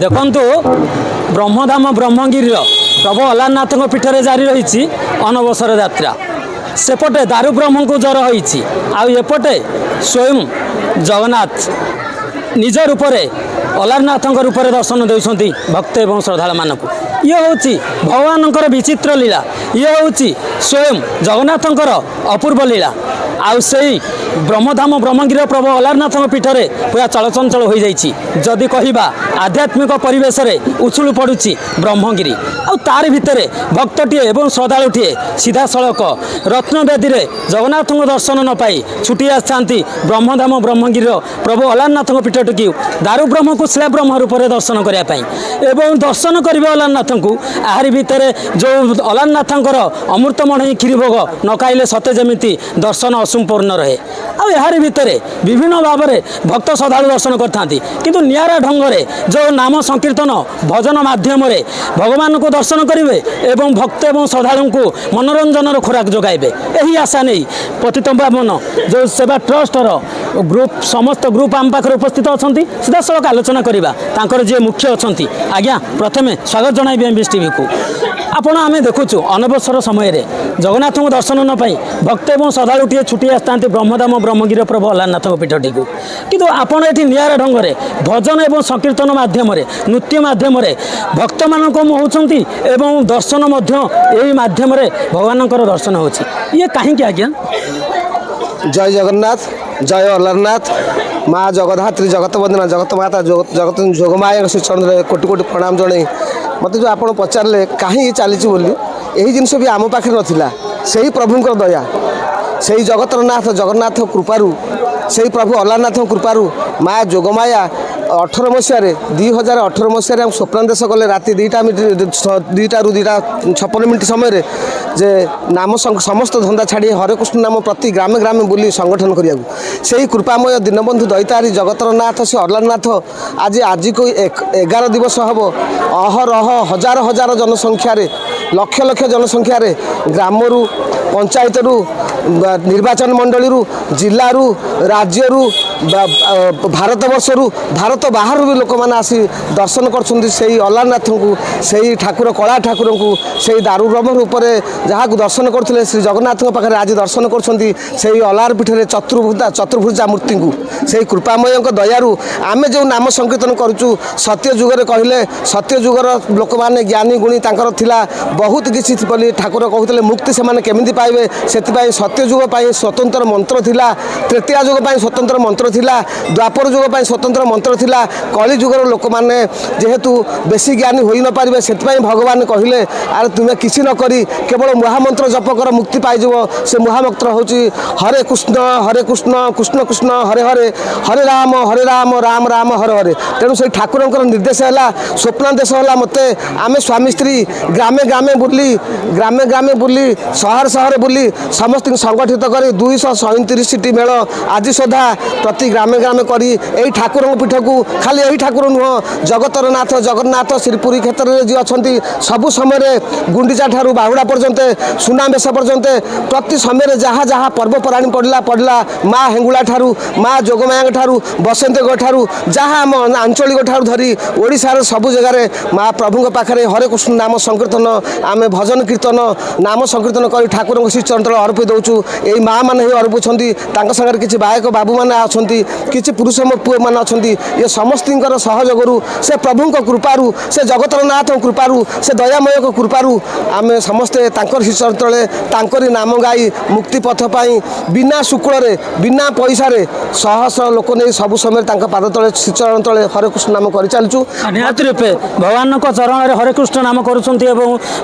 ଦେଖନ୍ତୁ ବ୍ରହ୍ମଧାମ ବ୍ରହ୍ମଗିରିର ପ୍ରଭୁ ଅଲାରନାଥଙ୍କ ପୀଠରେ ଜାରି ରହିଛି ଅନବସର ଯାତ୍ରା। ସେପଟେ ଦାରୁ ବ୍ରହ୍ମଙ୍କୁ ଜ୍ୱର ହୋଇଛି, ଆଉ ଏପଟେ ସ୍ୱୟଂ ଜଗନ୍ନାଥ ନିଜ ରୂପରେ ଅଲାରନାଥଙ୍କ ରୂପରେ ଦର୍ଶନ ଦେଉଛନ୍ତି ଭକ୍ତ ଏବଂ ଶ୍ରଦ୍ଧାଳୁମାନଙ୍କୁ। ଇଏ ହେଉଛି ଭଗବାନଙ୍କର ବିଚିତ୍ର ଲୀଳା, ଇଏ ହେଉଛି ସ୍ୱୟଂ ଜଗନ୍ନାଥଙ୍କର ଅପୂର୍ବ ଲୀଳା। ଆଉ ସେଇ ବ୍ରହ୍ମଧାମ ବ୍ରହ୍ମଗିରିର ପ୍ରଭୁ ଅଲାରନାଥଙ୍କ ପୀଠରେ ପୁରା ଚଳଚଞ୍ଚଳ ହୋଇଯାଇଛି। ଯଦି କହିବା ଆଧ୍ୟାତ୍ମିକ ପରିବେଶରେ ଉଛୁଳି ପଡ଼ୁଛି ବ୍ରହ୍ମଗିରି, ଆଉ ତାରି ଭିତରେ ଭକ୍ତଟିଏ ଏବଂ ଶ୍ରଦ୍ଧାଳୁଟିଏ ସିଧାସଳଖ ରତ୍ନବେଦୀରେ ଜଗନ୍ନାଥଙ୍କ ଦର୍ଶନ ନ ପାଇ ଛୁଟି ଆସିଥାନ୍ତି ବ୍ରହ୍ମଧାମ ବ୍ରହ୍ମଗିରିର ପ୍ରଭୁ ଅଲାରନାଥଙ୍କ ପୀଠଟିକୁ ଦାରୁ ବ୍ରହ୍ମକୁ ଶିଳା ବ୍ରହ୍ମ ରୂପରେ ଦର୍ଶନ କରିବା ପାଇଁ। ଏବଂ ଦର୍ଶନ କରିବେ ଅଲାରନାଥଙ୍କୁ, ଆହାରି ଭିତରେ ଯେଉଁ ଅଲାରନାଥଙ୍କର ଅମୃତମଣି କ୍ଷୀରି ଭୋଗ ନ ଖାଇଲେ ସତେ ଯେମିତି ଦର୍ଶନ ଅସମ୍ପୂର୍ଣ୍ଣ ରହେ। ଆଉ ଏହାରି ଭିତରେ ବିଭିନ୍ନ ଭାବରେ ଭକ୍ତ ଶ୍ରଦ୍ଧାଳୁ ଦର୍ଶନ କରିଥାନ୍ତି, କିନ୍ତୁ ନିଆରା ଢଙ୍ଗରେ ଯେଉଁ ନାମ ସଂକୀର୍ତ୍ତନ ଭଜନ ମାଧ୍ୟମରେ ଭଗବାନଙ୍କୁ ଦର୍ଶନ କରିବେ ଏବଂ ଭକ୍ତ ଏବଂ ଶ୍ରଦ୍ଧାଳୁଙ୍କୁ ମନୋରଞ୍ଜନର ଖୋରାକ ଯୋଗାଇବେ, ଏହି ଆଶା ନେଇ ପତିତପାବନ ଯେଉଁ ସେବା ଟ୍ରଷ୍ଟର ଗ୍ରୁପ ସମସ୍ତ ଗ୍ରୁପ ଆମ ପାଖରେ ଉପସ୍ଥିତ ଅଛନ୍ତି। ସିଧାସଳଖ ଆଲୋଚନା କରିବା ତାଙ୍କର ଯିଏ ମୁଖ୍ୟ ଅଛନ୍ତି। ଆଜ୍ଞା, ପ୍ରଥମେ ସ୍ୱାଗତ ଜଣାଇବି ଏମ୍ବିଏସ୍ ଟିଭିକୁ। ଆପଣ ଆମେ ଦେଖୁଛୁ ଅନବସର ସମୟରେ ଜଗନ୍ନାଥଙ୍କୁ ଦର୍ଶନ ନ ପାଇଁ ଭକ୍ତ ଏବଂ ଶ୍ରଦ୍ଧାଳୁଟିଏ ଛୁଟି ଆସିଥାନ୍ତି ବ୍ରହ୍ମଧାମ ବ୍ରହ୍ମଗିରିର ପ୍ରଭୁ ଅଲାରନାଥଙ୍କ ପୀଠଟିକୁ, କିନ୍ତୁ ଆପଣ ଏଠି ନିଆରା ଢଙ୍ଗରେ ଭଜନ ଏବଂ ସଂକୀର୍ତ୍ତନ ମାଧ୍ୟମରେ ନୃତ୍ୟ ମାଧ୍ୟମରେ ଭକ୍ତମାନଙ୍କୁ ମୋହୁଛନ୍ତି ଏବଂ ଦର୍ଶନ ମଧ୍ୟ ଏହି ମାଧ୍ୟମରେ ଭଗବାନଙ୍କର ଦର୍ଶନ ହେଉଛି। ଇଏ କାହିଁକି ଆଜ୍ଞା? जय जगन्नाथ, जय अलारनाथ, माँ जगधात्री जगत वंदना जगत माता जगत जोगमाया श्री चरण कोटि कोटि प्रणाम जन मत जो आप पचारे कहीं चली यही जिनस भी आम पाखे नाला से ही प्रभुंर दया से ही जगतरनाथ जगन्नाथ कृपारू से ही प्रभु अलारनाथ कृपारू माँ जोगमाया 18 मसीह 2018 मसीह स्वप्न देश गले राति 2टा रू 2:56 समय जे नाम समस्त धंदा छाड़ी हरे कृष्ण नाम प्रति ग्रामे ग्रामे बुली संगठन करिया से ही कृपामय दीनबंधु दैतारी जगतरनाथ से अलारनाथ आज को 11 दिवस हम अहरह हजार हजार जनसंख्यार लक्ष लक्ष जनसंख्यार ग्रामरू पंचायतरू निर्वाचन मंडली जिलू राज्य भारतवर्षरू भारत बाहर भी लोक मैंने आसी दर्शन कर अलारनाथ को से ठाकुर कला ठाकुर को से दारू ब्रह्म रूप जहाँ दर्शन करते श्री जगन्नाथ पाखे आज दर्शन कर अलार पीठे चतुर्भुजा मूर्ति को से कृपामय दयारू आम जो नाम संकीर्तन करुँ सत्य जुगर कहले सत्य जुगर लोक मैंने ज्ञानी गुणी थिला बहुत किसी ठाकुर कहते मुक्ति से केमी पाइबे से सत्य जुग स्वतंत्र मंत्र थिला तृतीया जुग स्वतंत्र मंत्र थिला द्वापर जुग स्वतंत्र मंत्र थिला कली जुगर लोक मैंने जेहेतु बेसी ज्ञानी हो न पारे से भगवान कहले आर तुम्हें किसी न करी केवल महामंत्र जप कर मुक्ति पाइज से महामंत्र हूँ हरे कृष्ण कृष्ण कृष्ण हरे हरे हरे राम राम राम हरे हरे। तेणु से ठाकुर निर्देश है स्वप्न देश है मत आम स्वामी स्त्री ग्रामे ग्रामे बुली सहर सहर बुली समस्त संगठित कर 237 मेल आज सुधा प्रति ग्रामे ग्रामे करी यही ठाकुर पीठ को खाली यही ठाकुर नुह जगतरनाथ जगन्नाथ श्रीपुरी क्षेत्र में जी अच्छा सबु समय गुंडीचा ठारू बाहुड़ा पर्यंत सुनाबेश पर्यंत प्रति समय जहाँ जहाँ पर्वपराणी पड़ला माँ हेंगुला ठारू माँ जोगमाया ठारू बसंतगढ़ ठारू जहाँ आम आंचलिक ठारू धरी ओडिशार सबु जगार माँ प्रभु पाखे हरे कृष्ण नाम संकीर्तन आम भजन कीर्तन नाम संकीर्तन कर ठाकुर श्री चरण अर्पी दौचु यही माँ मैंने ही अर्पुंट सागर किसी बायक बाबू मैंने अच्छा किसी पुरुष पुओ मैंने अच्छा ये समस्त सहयोग से प्रभु कृपारू से जगतरनाथ कृपारू से दयामय कृपारू आम समस्ते श्री चरण तले नाम गाई मुक्ति पथ पाई बिना शुक्ल बिना पैसा शह शह लोक नहीं सब समय पाद तले श्री चरण तले हरे कृष्ण नाम कर चलचु निहत रूपे भगवान चरण में हरे कृष्ण नाम करुँच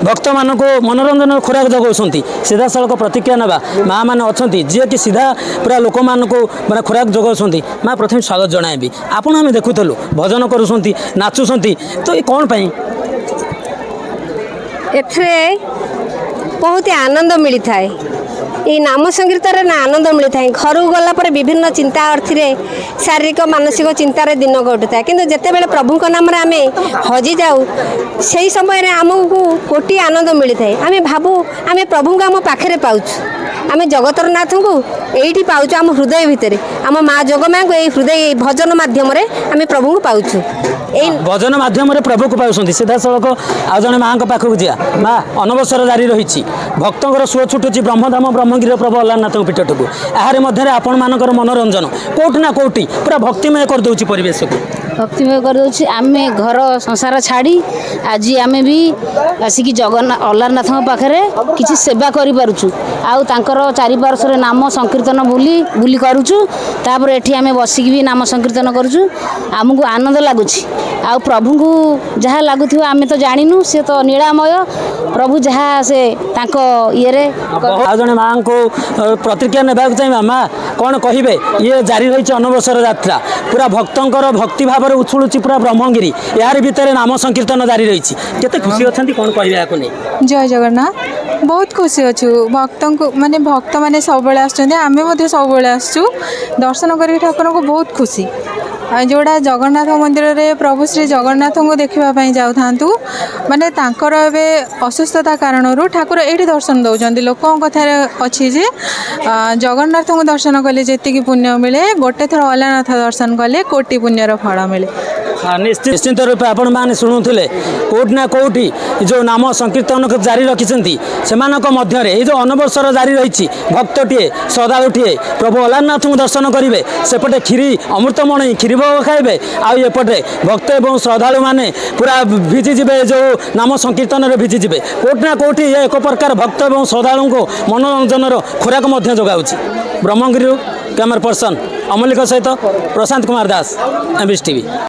भक्त मान मनोरंजन खोराक जगाऊँच सीधा सड़क प्रतिक्रिया ना माँ मैंने अच्छा जी कि सीधा पूरा लोक मैंने खोराक जगाऊँच माँ प्रथम स्वागत जनइबी आपण आम देखुलु भजन करुँच नाचुंट तो ये कौन पाई एथे बहुत आनंद मिलता है ये नाम संकीर्तन ना आनंद मिलता है घर गला पर विभिन्न चिंता अर्थी शारीरिक मानसिक चिंतार दिन कटुता है किंतु जिते बड़े प्रभु नाम आम हजि जाऊ से समय आमको कोटी आनंद मिलता है आम भावु आम प्रभु आम पाखे पाऊँ आम जगतर नाथ को यही पाऊँ आम हृदय भितर आम माँ जगमाँ को यही हृदय भजन मध्यम आम प्रभु को पाऊँ भजन माध्यम प्रभु को पाउछन्ति सीधा सड़क आ जने माँ पाखक जा माँ अनवसर जारी रही भक्तर सुओ छुटुची ब्रह्मधाम ब्रह्मगिरी प्रभु अल्लारनाथ पीठटू यार मध्य आपण मानकर मनोरंजन कोठी ना कोठी पूरा भक्तिमय करदे परिवेश को भक्तिमय करदे आम घर संसार छाड़ी आज आम भी आसिक जगन्नाथ अल्लारनाथ पाखे किसी सेवा करूँ आउ तांकर चारिपार्श्वर नाम संकीर्तन बुली बुली करुचु तापर एठी आम बसिक भी नाम संकीर्तन करुचु आमको आनंद लगुच आ प्रभु को जहाँ लगुथ आम तो जानिनु से तो नीलामय प्रभु जहाँ से तांको ये जने माँ को प्रतिक्रिया नेबाक चाहिए माँ कौन कहे ये जारी रही अनवसर यात्रा पूरा भक्तर भक्ति भाव में उछुलुची पूरा ब्रह्मगिरी यार भितर नाम संकीर्तन जारी रही केते खुशी अच्छा कौन कहे नहीं जय जगन्नाथ बहुत खुशी अच्छु भक्त को माने भक्त माने सब आमे सब आसचु दर्शन कर ठाकुर को बहुत खुशी जोड़ा जगन्नाथ मंदिर रे प्रभु श्री जगन्नाथ को देखापी जाऊ माने तांकर एबे असुस्थता कारण ठाकुर ये दर्शन दौरान लोकों कथार अच्छी जे जगन्नाथ को दर्शन कले जी पुण्य मिले गोटे थर अल्लारनाथ दर्शन कले कोटि पुण्यर फल मिले निश्चित रूपे आपण मैंने शुणुले कौटि ना कौटि जो नाम संकीर्तन जारी रखिंट से मध्य जो अनवसर जारी रही भक्तटे श्रद्धालुटे प्रभु अल्लारनाथ को दर्शन करेंगे सेपटे क्षीरी अमृतमणि क्षीरी भोग खाइबे आउपटे भक्त और श्रद्धालु मैंने पूरा भिजिजे जो नाम संकीर्तन में भिजिजे कौटि ना कौटि ये एक प्रकार भक्त और श्रद्धालु को मनोरंजन खोराक जोगाऊँ ब्रह्मगिरी कैमरा पर्सन अमलिक सहित प्रशांत कुमार दास एमबीएस टीवी।